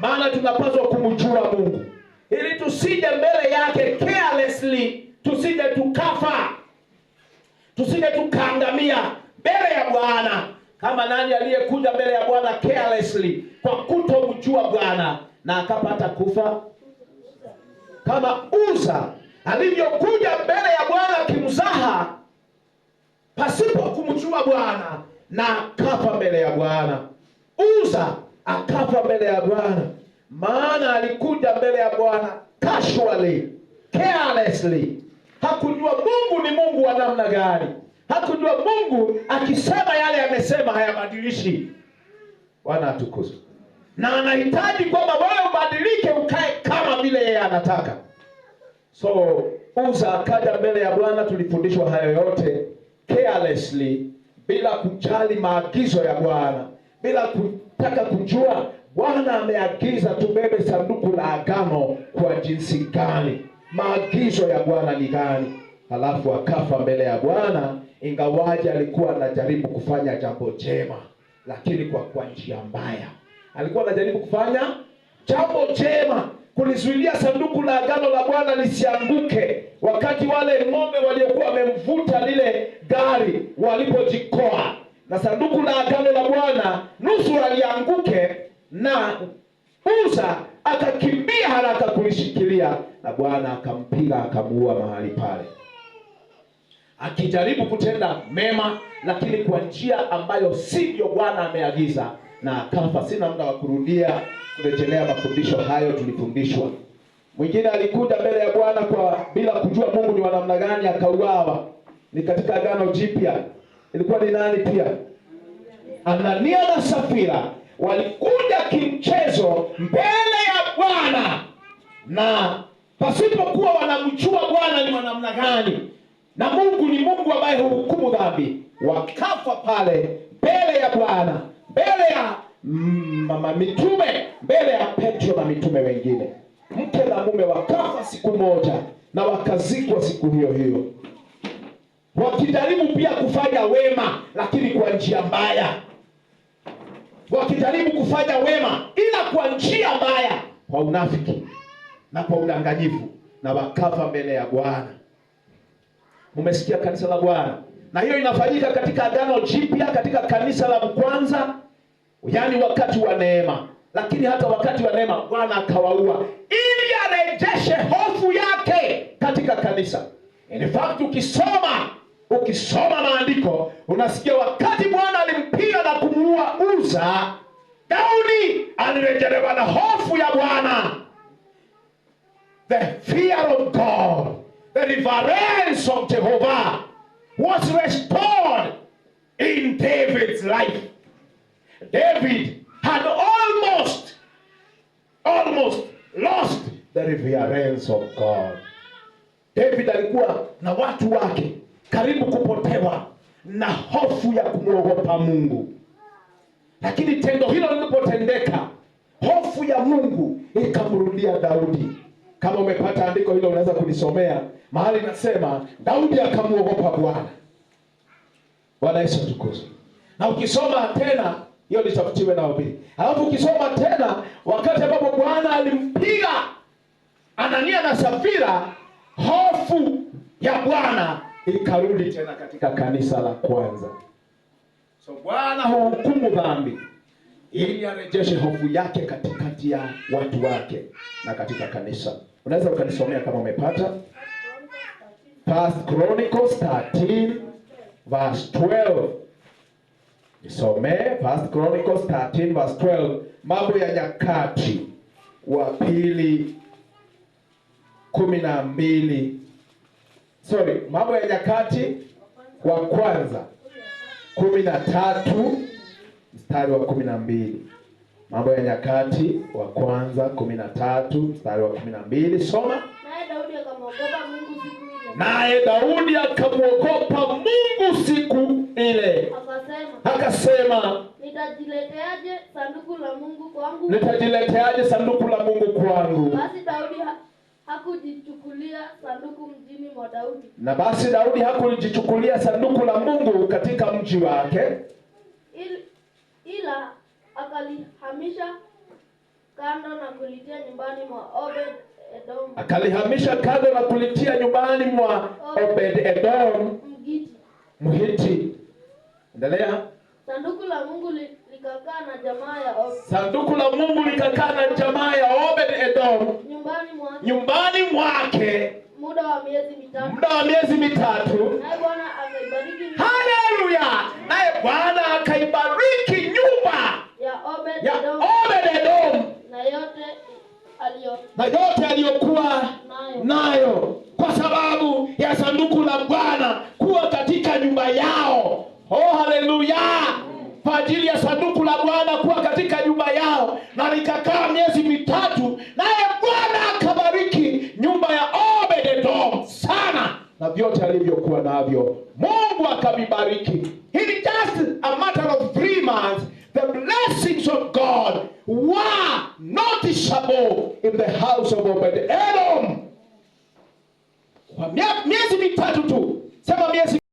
maana tunapaswa kumjua Mungu ili tusije mbele yake carelessly, tusije tukafa, tusije tukaangamia mbele ya Bwana. Kama nani aliyekuja mbele ya Bwana carelessly kwa kutomjua Bwana na akapata kufa? Kama Uza alivyokuja mbele ya Bwana kimzaha pasipo kumjua Bwana na akafa mbele ya Bwana. Uza akafa mbele ya Bwana maana alikuja mbele ya Bwana casually, carelessly. Hakujua Mungu ni Mungu wa namna gani. Hakujua Mungu akisema yale amesema hayabadilishi. Bwana atukuzwe. Na anahitaji kwamba wewe ubadilike ukae kama vile yeye anataka. So Uza akaja mbele ya Bwana, tulifundishwa hayo yote carelessly, bila kujali maagizo ya Bwana, bila kutaka kujua Bwana ameagiza tubebe sanduku la agano kwa jinsi gani, maagizo ya Bwana ni gani. Halafu akafa mbele ya Bwana, ingawaje alikuwa anajaribu kufanya jambo jema, lakini kwa njia mbaya. Alikuwa anajaribu kufanya jambo jema, kulizuilia sanduku la agano la Bwana lisianguke wakati wale ng'ombe waliokuwa wamemvuta lile gari walipojikoa, na sanduku la agano la Bwana nusu alianguke, na Uza akakimbia haraka kulishikilia, na Bwana akampiga akamuua mahali pale, akijaribu kutenda mema lakini kwa njia ambayo sivyo Bwana ameagiza, na akafa. Sina muda wa kurudia kurejelea mafundisho hayo tulifundishwa. Mwingine alikuja mbele ya Bwana kwa bila kujua Mungu ni wa namna gani, akauawa. Ni katika Agano Jipya. Ilikuwa ni nani pia? Anania na Safira walikuja kimchezo mbele ya Bwana, na pasipokuwa wanamjua Bwana ni wa namna gani, na Mungu ni Mungu ambaye hukumu dhambi. Wakafa pale mbele ya Bwana, mbele ya mitume, mbele ya Petro na mitume wengine. Mke na mume wakafa siku moja na wakazikwa siku hiyo hiyo, wakijaribu pia kufanya wema lakini kwa njia mbaya. Wakijaribu kufanya wema ila kwa njia mbaya, kwa unafiki na kwa udanganyifu, na wakafa mbele ya Bwana. Mmesikia kanisa la Bwana? Na hiyo inafanyika katika Agano Jipya, katika kanisa la kwanza, yaani wakati wa neema. Lakini hata wakati wa neema Bwana akawaua ili arejeshe hofu yake katika kanisa. In fact, ukisoma maandiko unasikia wakati Bwana alimpiga na kumuua Uza, Daudi alirejelewa na hofu ya Bwana. The fear of God, the reverence of Jehovah was restored in David's life. David had almost lost the reverence of God. David alikuwa na watu wake karibu kupotewa na hofu ya kumwogopa Mungu. Lakini tendo hilo lilipotendeka, hofu ya Mungu ikamrudia Daudi. Kama umepata andiko hilo unaweza kulisomea. Mahali nasema Daudi akamwogopa Bwana. Bwana Yesu atukuzwe. Na ukisoma tena hiyo litafutiwe na ubiri. Alafu ukisoma tena wakati ambapo Bwana alimpiga Anania na Safira, hofu ya Bwana ikarudi tena katika kanisa la kwanza. So Bwana huhukumu dhambi ili arejeshe hofu yake katikati ya watu wake na katika kanisa. Unaweza ukanisomea kama umepata. First Chronicles 13 verse 12. Nisome First Chronicles 13 verse 12. Mambo ya Nyakati wa pili 12. Mambo ya Nyakati wa kwanza 13 mstari wa 12. Mambo ya Nyakati wa kwanza 13 mstari wa 12. Soma. Naye Daudi akamwogopa Mungu siku ile. Akasema, nitajileteaje sanduku la Mungu kwangu? Basi Daudi hakujichukulia sanduku mjini mwa Daudi. Na basi Daudi hakujichukulia sanduku la Mungu katika mji wake, ila akalihamisha kando na kulitia nyumbani mwa Obed Edom. Akalihamisha kando na kulitia nyumbani mwa Obed Edom Mhiti. Endelea. Sanduku la Mungu likakaa na jamaa ya Obed. Sanduku la Mungu likakaa na jamaa ya Obed Edom nyumbani mwake muda wa miezi mitatu. Naye Bwana akaibariki. Haleluya! Naye Bwana akaibariki nyumba ya Obed Edom na yote aliyokuwa nayo, kwa sababu ya sanduku la Bwana kuwa katika nyumba yao. Oh, haleluya! Kwa ajili ya sanduku la Bwana kuwa katika nyumba yao, na likakaa miezi mitatu, naye Bwana akabariki nyumba ya Obed Edom sana na vyote alivyokuwa navyo. Mungu akavibariki. In just a matter of 3 months, the blessings of God were noticeable in the house of Obed Edom. Kwa